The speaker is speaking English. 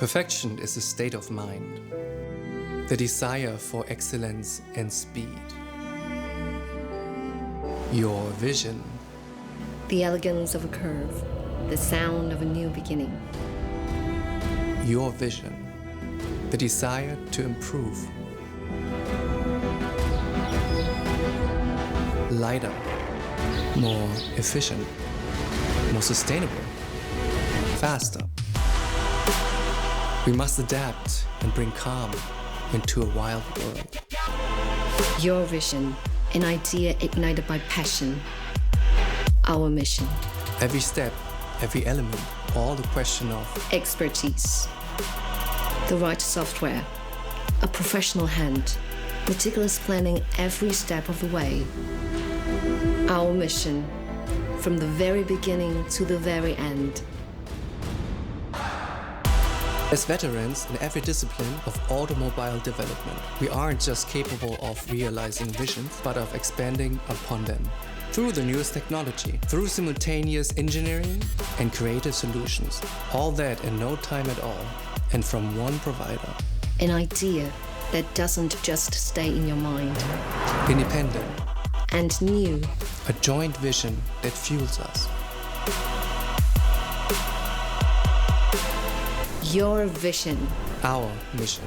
Perfection is a state of mind, the desire for excellence and speed. Your vision, the elegance of a curve, the sound of a new beginning. Your vision, the desire to improve. Lighter, more efficient, more sustainable, faster. We must adapt and bring calm into a wild world. Your vision, an idea ignited by passion. Our mission. Every step, every element, all the question of expertise. The right software, a professional hand, meticulous planning every step of the way. Our mission, from the very beginning to the very end. As veterans in every discipline of automobile development, we aren't just capable of realizing visions, but of expanding upon them. Through the newest technology, through simultaneous engineering and creative solutions. All that in no time at all, and from one provider. An idea that doesn't just stay in your mind. Independent. And new. A joint vision that fuels us. Your vision. Our mission.